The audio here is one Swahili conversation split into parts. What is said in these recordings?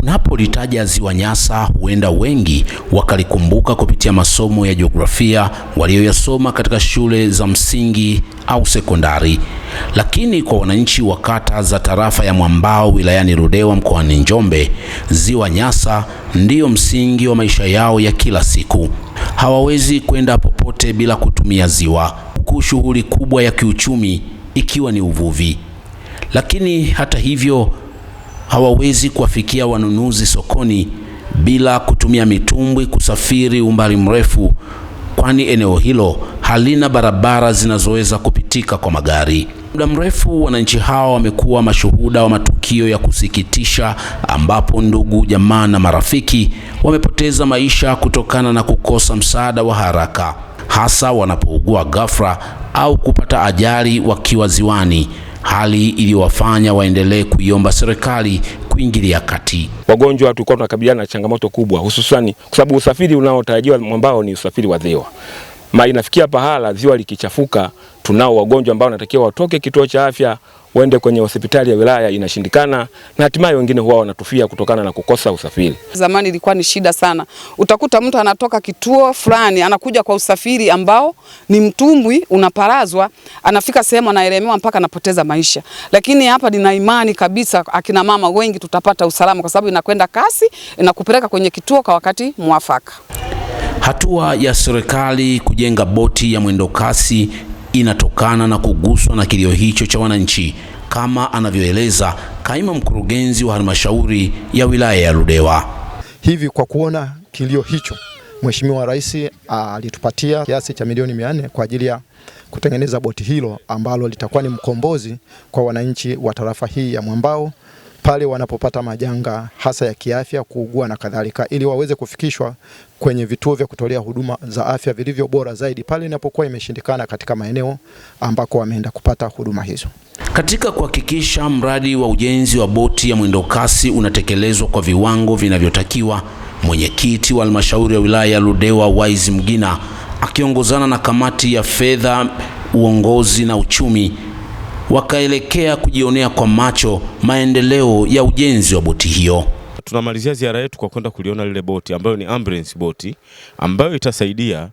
Unapolitaja Ziwa Nyasa, huenda wengi wakalikumbuka kupitia masomo ya jiografia walioyasoma katika shule za msingi au sekondari. Lakini kwa wananchi wa kata za tarafa ya Mwambao wilayani Ludewa mkoani Njombe, Ziwa Nyasa ndiyo msingi wa maisha yao ya kila siku. Hawawezi kwenda popote bila kutumia ziwa, huku shughuli kubwa ya kiuchumi ikiwa ni uvuvi. Lakini hata hivyo hawawezi kuwafikia wanunuzi sokoni bila kutumia mitumbwi kusafiri umbali mrefu, kwani eneo hilo halina barabara zinazoweza kupitika kwa magari. Muda mrefu wananchi hao wamekuwa mashuhuda wa matukio ya kusikitisha ambapo ndugu, jamaa na marafiki wamepoteza maisha kutokana na kukosa msaada wa haraka, hasa wanapougua ghafla au kupata ajali wakiwa ziwani, hali iliyowafanya waendelee kuiomba serikali kuingilia kati. Wagonjwa tulikuwa tunakabiliana na changamoto kubwa, hususani kwa sababu usafiri unaotarajiwa Mwambao ni usafiri wa ziwa. Inafikia pahala ziwa likichafuka, tunao wagonjwa ambao wanatakiwa watoke kituo cha afya waende kwenye hospitali ya wilaya, inashindikana, na hatimaye wengine huwa wanatufia kutokana na kukosa usafiri. Zamani ilikuwa ni shida sana. Utakuta mtu anatoka kituo fulani anakuja kwa usafiri ambao ni mtumbwi unaparazwa, anafika sehemu anaelemewa mpaka anapoteza maisha. Lakini hapa nina imani kabisa akina mama wengi tutapata usalama kwa sababu inakwenda kasi, inakupeleka kwenye kituo kwa wakati mwafaka. Hatua ya serikali kujenga boti ya mwendo kasi inatokana na kuguswa na kilio hicho cha wananchi, kama anavyoeleza kaimu mkurugenzi wa halmashauri ya wilaya ya Ludewa. Hivi kwa kuona kilio hicho, Mheshimiwa Rais alitupatia kiasi cha milioni 400 kwa ajili ya kutengeneza boti hilo ambalo litakuwa ni mkombozi kwa wananchi wa tarafa hii ya Mwambao pale wanapopata majanga hasa ya kiafya, kuugua na kadhalika, ili waweze kufikishwa kwenye vituo vya kutolea huduma za afya vilivyo bora zaidi pale inapokuwa imeshindikana katika maeneo ambako wameenda kupata huduma hizo. Katika kuhakikisha mradi wa ujenzi wa boti ya mwendokasi unatekelezwa kwa viwango vinavyotakiwa, mwenyekiti wa halmashauri ya wilaya ya Ludewa Wise Mgina akiongozana na kamati ya fedha, uongozi na uchumi wakaelekea kujionea kwa macho maendeleo ya ujenzi wa boti hiyo. Tunamalizia ziara yetu kwa kwenda kuliona lile boti ambayo ni ambulance boti ambayo itasaidia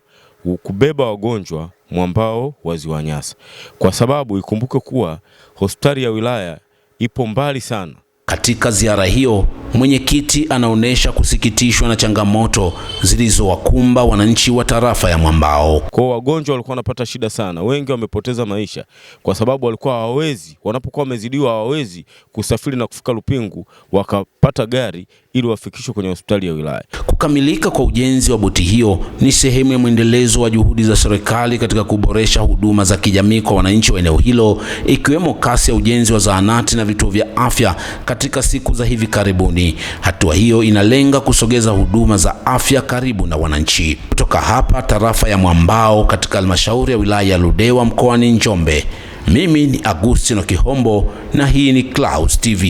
kubeba wagonjwa Mwambao wa Ziwa Nyasa, kwa sababu ikumbuke kuwa hospitali ya wilaya ipo mbali sana. Katika ziara hiyo, mwenyekiti anaonesha kusikitishwa na changamoto zilizowakumba wananchi wa tarafa ya Mwambao. Kwa wagonjwa walikuwa wanapata shida sana, wengi wamepoteza maisha kwa sababu walikuwa hawawezi, wanapokuwa wamezidiwa hawawezi kusafiri na kufika Lupingu, wakapata gari ili wafikishwe kwenye hospitali ya wilaya. Kukamilika kwa ujenzi wa boti hiyo ni sehemu ya mwendelezo wa juhudi za serikali katika kuboresha huduma za kijamii kwa wananchi wa eneo hilo, ikiwemo kasi ya ujenzi wa zahanati na vituo vya afya katika siku za hivi karibuni. Hatua hiyo inalenga kusogeza huduma za afya karibu na wananchi. Kutoka hapa tarafa ya Mwambao katika halmashauri ya wilaya ya Ludewa mkoani Njombe, mimi ni Agustino Kihombo na hii ni Clouds TV.